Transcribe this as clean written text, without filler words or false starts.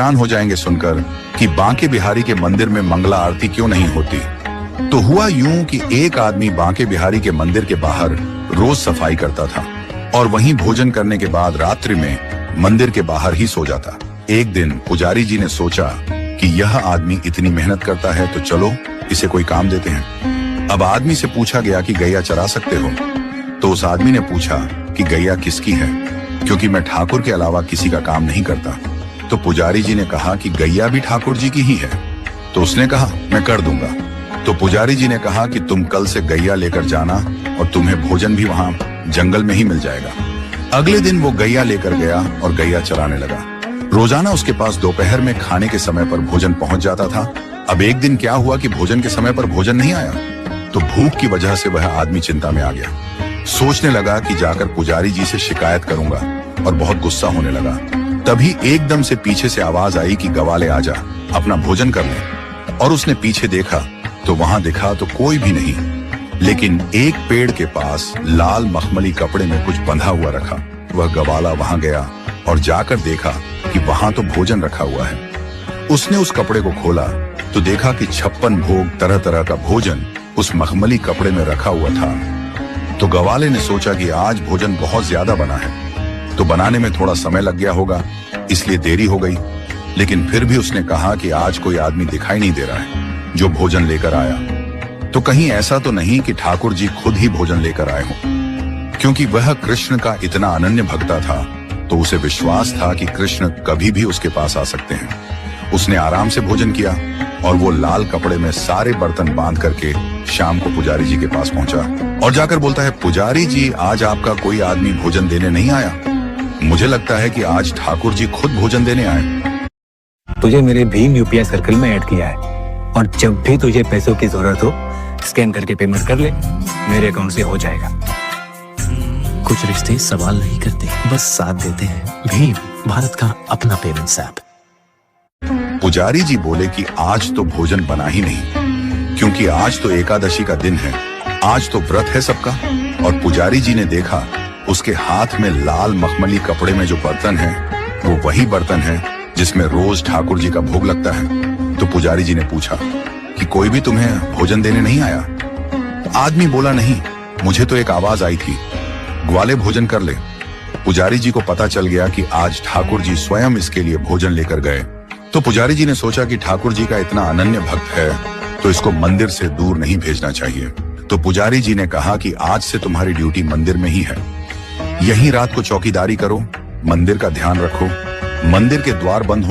हैरान हो जाएंगे सुनकर कि बांके बिहारी के मंदिर में मंगला आरती क्यों नहीं होती। तो हुआ यूं कि एक आदमी बांके बिहारी के मंदिर के बाहर रोज सफाई करता था और वहीं भोजन करने के बाद रात्रि में मंदिर के बाहर ही सो जाता। एक दिन पुजारी जी ने सोचा कि यह आदमी इतनी मेहनत करता है तो चलो इसे कोई काम देते हैं। अब आदमी से पूछा गया कि गैया चरा सकते हो? तो उस आदमी ने पूछा कि गैया किसकी है, क्योंकि मैं ठाकुर के अलावा किसी का काम नहीं करता। तो पुजारी जी ने कहा कि गैया भी ठाकुर जी की ही है। तो उसने कहा मैं कर दूंगा। तो पुजारी जी ने कहा कि तुम कल से गैया लेकर जाना और तुम्हें भोजन भी वहां जंगल में ही मिल जाएगा। अगले दिन वो गैया लेकर गया और गैया चराने लगा। रोजाना उसके पास दोपहर में खाने के समय पर भोजन पहुंच जाता था। अब एक दिन क्या हुआ कि भोजन के समय पर भोजन नहीं आया, तो भूख की वजह से वह आदमी चिंता में आ गया। सोचने लगा कि जाकर पुजारी जी से शिकायत करूंगा और बहुत गुस्सा होने लगा। तभी एकदम से पीछे से आवाज आई कि गवाले आजा, अपना भोजन कर ले। और उसने पीछे देखा तो वहां दिखा तो कोई भी नहीं, लेकिन एक पेड़ के पास लाल मखमली कपड़े में कुछ बंधा हुआ रखा। वह गवाला वहां गया और जाकर देखा कि वहां तो भोजन रखा हुआ है। उसने उस कपड़े को खोला तो देखा कि 56 भोग तरह तरह का भोजन उस मखमली कपड़े में रखा हुआ था। तो गवाले ने सोचा कि आज भोजन बहुत ज्यादा बना है, तो बनाने में थोड़ा समय लग गया होगा, इसलिए देरी हो गई। लेकिन फिर भी उसने कहा कि आज कोई आदमी दिखाई नहीं दे रहा है जो भोजन लेकर आया, तो कहीं ऐसा तो नहीं कि ठाकुर जी खुद ही भोजन लेकर आए हों। क्योंकि वह कृष्ण का इतना अनन्य भक्ता था तो उसे विश्वास था कि कृष्ण कभी भी उसके पास आ सकते हैं। उसने आराम से भोजन किया और वो लाल कपड़े में सारे बर्तन बांध करके शाम को पुजारी जी के पास पहुंचा और जाकर बोलता है, पुजारी जी आज आपका कोई आदमी भोजन देने नहीं आया। मुझे लगता है कि आज ठाकुर जी खुद भोजन देने आए। तुझे मेरे भीम यूपीआई सर्कल में ऐड किया है और जब भी तुझे पैसों की जरूरत हो स्कैन करके पेमेंट कर ले, मेरे अकाउंट से हो जाएगा। कुछ रिश्ते सवाल नहीं करते, बस साथ देते हैं। भीम, भारत का अपना पेमेंट्स ऐप। पुजारी जी बोले कि आज तो भोजन बना ही नहीं, क्योंकि आज तो एकादशी का दिन है, आज तो व्रत है सबका। और पुजारी जी ने देखा उसके हाथ में लाल मखमली कपड़े में जो बर्तन है वो वही बर्तन है जिसमें रोज ठाकुर जी का भोग लगता है। तो पुजारी जी ने पूछा कि कोई भी तुम्हें भोजन देने नहीं आया? आदमी बोला नहीं, मुझे तो एक आवाज आई थी, ग्वाले भोजन कर ले। पुजारी जी को पता चल गया कि आज ठाकुर जी स्वयं इसके लिए भोजन लेकर गए। तो पुजारी जी ने सोचा कि ठाकुर जी का इतना अनन्य भक्त है तो इसको मंदिर से दूर नहीं भेजना चाहिए। तो पुजारी जी ने कहा कि आज से तुम्हारी ड्यूटी मंदिर में ही है, यहीं रात को चौकीदारी करो, मंदिर का ध्यान रखो। मंदिर के द्वार बंद